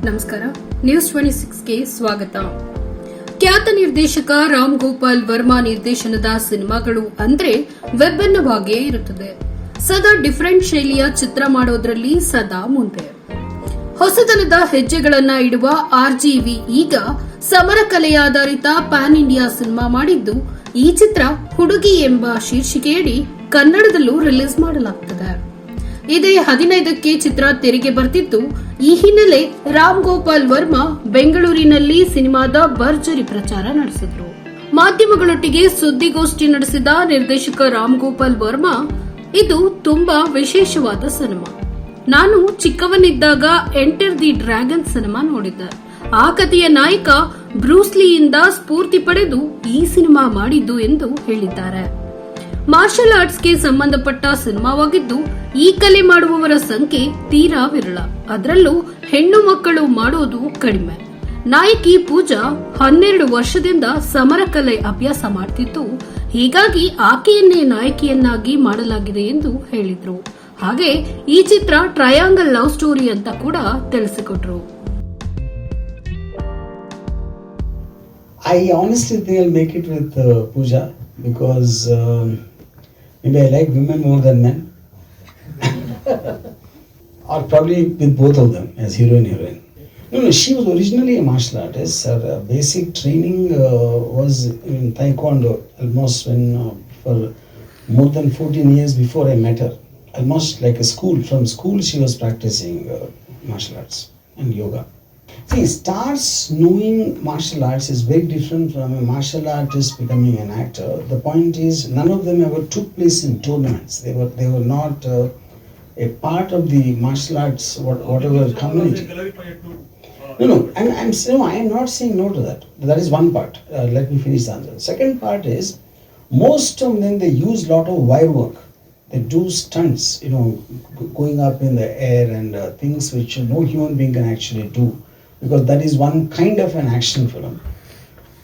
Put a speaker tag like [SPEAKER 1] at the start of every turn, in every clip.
[SPEAKER 1] ನಮಸ್ಕಾರ, ನ್ಯೂಸ್ 26ಗೆ ಸ್ವಾಗತ. ಖ್ಯಾತ ನಿರ್ದೇಶಕ ರಾಮ್ ಗೋಪಾಲ್ ವರ್ಮಾ ನಿರ್ದೇಶನದ ಸಿನಿಮಾಗಳು ಅಂದ್ರೆ ವಿಭಿನ್ನವಾಗಿಯೇ ಇರುತ್ತದೆ. ಸದಾ ಡಿಫರೆಂಟ್ ಶೈಲಿಯ ಚಿತ್ರ ಮಾಡೋದ್ರಲ್ಲಿ ಸದಾ ಮುಂದೆ. ಹೊಸತನದ ಹೆಜ್ಜೆಗಳನ್ನ ಇಡುವ ಆರ್ಜಿವಿ ಈಗ ಸಮರ ಕಲೆಯಾಧಾರಿತ ಪ್ಯಾನ್ ಇಂಡಿಯಾ ಸಿನಿಮಾ ಮಾಡಿದ್ದು, ಈ ಚಿತ್ರ ಹುಡುಗಿ ಎಂಬ ಶೀರ್ಷಿಕೆಯಡಿ ಕನ್ನಡದಲ್ಲೂ ರಿಲೀಸ್ ಮಾಡಲಾಗುತ್ತದೆ. ಇದೇ 15ಕ್ಕೆ ಚಿತ್ರ ತೆರೆಗೆ ಬರ್ತಿದ್ದು, ಈ ಹಿನ್ನೆಲೆ ರಾಮ್ ಗೋಪಾಲ್ ವರ್ಮಾ ಬೆಂಗಳೂರಿನಲ್ಲಿ ಸಿನಿಮಾದ ಭರ್ಜರಿ ಪ್ರಚಾರ ನಡೆಸಿದ್ರು. ಮಾಧ್ಯಮಗಳೊಟ್ಟಿಗೆ ಸುದ್ದಿಗೋಷ್ಠಿ ನಡೆಸಿದ ನಿರ್ದೇಶಕ ರಾಮ್ ಗೋಪಾಲ್ ವರ್ಮಾ, ಇದು ತುಂಬಾ ವಿಶೇಷವಾದ ಸಿನಿಮಾ. ನಾನು ಚಿಕ್ಕವನಿದ್ದಾಗ ಎಂಟರ್ ದಿ ಡ್ರ್ಯಾಗನ್ ಸಿನಿಮಾ ನೋಡಿದ್ದೆ. ಆ ಕಥೆಯ ನಾಯಕ ಬ್ರೂಸ್ಲಿಯಿಂದ ಸ್ಫೂರ್ತಿ ಪಡೆದು ಈ ಸಿನಿಮಾ ಮಾಡಿದ್ದು ಎಂದು ಹೇಳಿದ್ದಾರೆ. ಮಾರ್ಷಲ್ ಆರ್ಟ್ಸ್ಗೆ ಸಂಬಂಧಪಟ್ಟ ಸಿನಿಮಾವಾಗಿದ್ದು, ಈ ಕಲೆ ಮಾಡುವವರ ಸಂಖ್ಯೆ ತೀರಾ ವಿರಳ. ಅದರಲ್ಲೂ ಹೆಣ್ಣು ಮಕ್ಕಳು ಮಾಡೋದು ಕಡಿಮೆ. ನಾಯಕಿ ಪೂಜಾ 12 ವರ್ಷದಿಂದ ಸಮರ ಕಲೆ ಅಭ್ಯಾಸ ಮಾಡ್ತಿದ್ದು, ಹೀಗಾಗಿ ಆಕೆಯನ್ನೇ ನಾಯಕಿಯನ್ನಾಗಿ ಮಾಡಲಾಗಿದೆ ಎಂದು ಹೇಳಿದ್ರು. ಹಾಗೆ ಈ ಚಿತ್ರ ಟ್ರಯಾಂಗಲ್ ಲವ್ ಸ್ಟೋರಿ ಅಂತ ಕೂಡ ತಿಳಿಸಿಕೊಟ್ರು.
[SPEAKER 2] I honestly think I'll make it with Pooja because maybe I like women more than men. Or probably with both of them as hero and heroine. No, she was originally a martial artist. Her basic training was in Taekwondo almost for more than 14 years before I met her. Almost like a school. From school she was practicing martial arts and yoga. See, stars knowing martial arts is very different from a martial artist becoming an actor. The point is, none of them ever took place in tournaments. They were not a part of the martial arts, whatever community. No, I am not saying no to that. That is one part. Let me finish the answer. Second part is, most of them they use lot of wire work. They do stunts, going up in the air and things which no human being can actually do. Because that is one kind of an action film.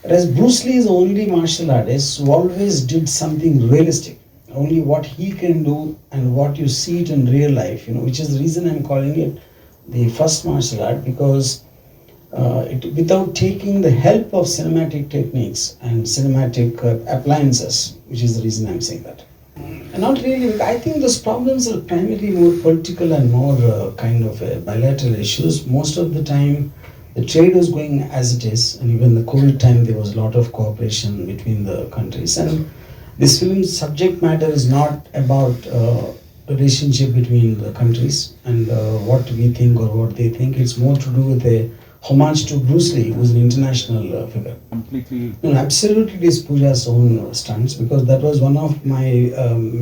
[SPEAKER 2] Whereas Bruce Lee is the only martial artist who always did something realistic. Only what he can do and what you see it in real life, which is the reason I'm calling it the first martial art, because without taking the help of cinematic techniques and cinematic appliances, which is the reason I'm saying that. And not really, I think those problems are primarily more political and more kind of bilateral issues. Most of the time, the trade was going as it is, and even the COVID time there was a lot of cooperation between the countries. And this film's subject matter is not about relationship between the countries and what we think or what they think. It's more to do with a homage to Bruce Lee, who's an international figure.
[SPEAKER 3] Completely.
[SPEAKER 2] No, absolutely it is Pooja's own stunts, because that was one of my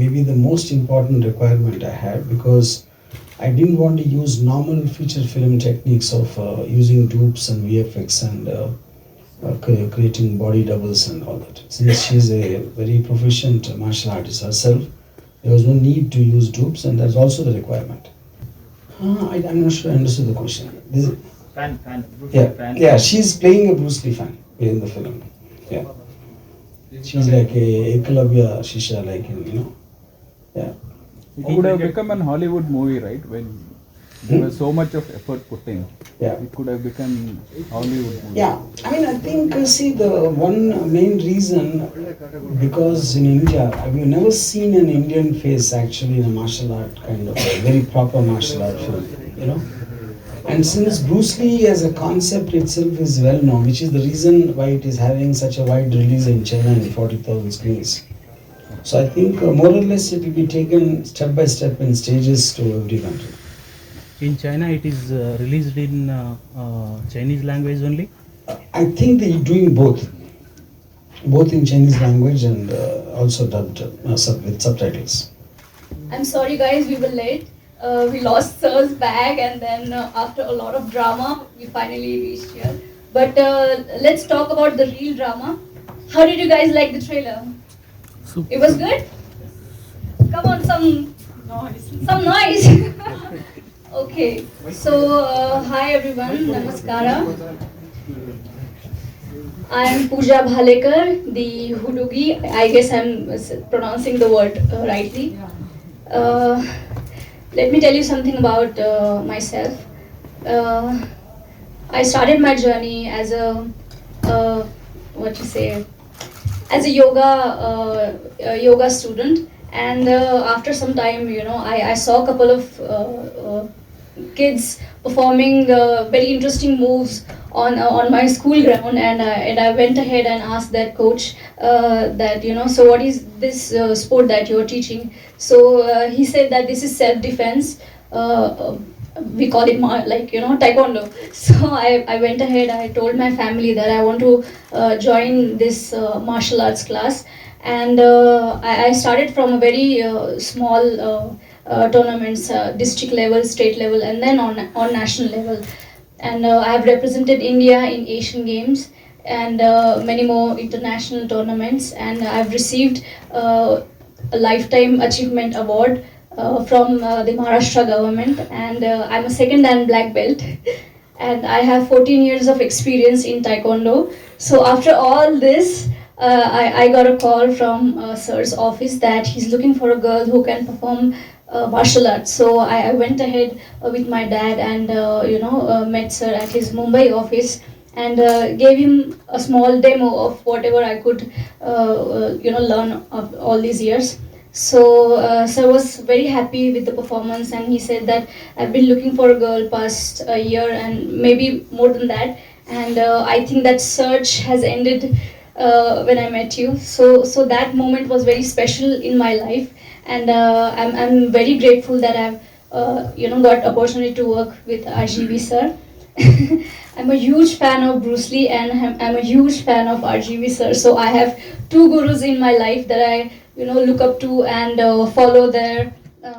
[SPEAKER 2] maybe the most important requirement I had, because I didn't want to use normal feature film techniques of using dupes and VFX and creating body doubles and all that. Since she's a very proficient martial artist herself, there was no need to use dupes, and that's also the requirement. I'm not sure I understood the question.
[SPEAKER 3] Fan.
[SPEAKER 2] Yeah, she's playing a Bruce Lee fan in the film. Yeah, she's like a Eklavya Shisha, like yeah.
[SPEAKER 3] It would have become an Hollywood movie, right? When there was so much of effort put in.
[SPEAKER 2] Yeah,
[SPEAKER 3] it could have become Hollywood movie.
[SPEAKER 2] Yeah, I mean, I think see the one main reason, because in India we've never seen an Indian face actually in a martial art kind of a very proper martial art film, And since Bruce Lee as a concept itself is well known, which is the reason why it is having such a wide release in China in 40,000 screens. So I think more or less it will be taken step by step in stages to every country.
[SPEAKER 4] In China it is released in Chinese language only?
[SPEAKER 2] I think they're doing both in Chinese language and also dubbed with subtitles.
[SPEAKER 5] I'm sorry guys, we were late. We lost Sir's bag, and then after a lot of drama, we finally reached here. But let's talk about the real drama. How did you guys like the trailer?
[SPEAKER 4] Super.
[SPEAKER 5] It was good? Come on, some noise. Okay, so hi everyone, namaskara. I am Pooja Bhalekar, the Hudugi. I guess I'm pronouncing the word rightly. Let me tell you something about myself. I started my journey as what you say, as a yoga student, and after some time, I saw a couple of kids performing very interesting moves on my school ground, and I went ahead and asked that coach that, so what is this sport that you're teaching? So he said that this is self defense. We call it taekwondo. So I went ahead, I told my family that I want to join this martial arts class, and I started from a very small tournaments, district level, state level, and then on national level. And I have represented India in Asian Games and many more international tournaments, and I've received a lifetime achievement award from the Maharashtra government, and I'm a second dan black belt, and I have 14 years of experience in Taekwondo. So after all this, I got a call from sir's office that he's looking for a girl who can perform martial arts. So I went ahead with my dad and met sir at his Mumbai office, and gave him a small demo of whatever I could learn of all these years. So sir was very happy with the performance, and he said that I've been looking for a girl past a year and maybe more than that, and I think that search has ended when I met you. So that moment was very special in my life, and I'm very grateful that I've got opportunity to work with RGV sir. I'm a huge fan of Bruce Lee, and I'm a huge fan of RGV sir. So I have two gurus in my life that I look up to and follow their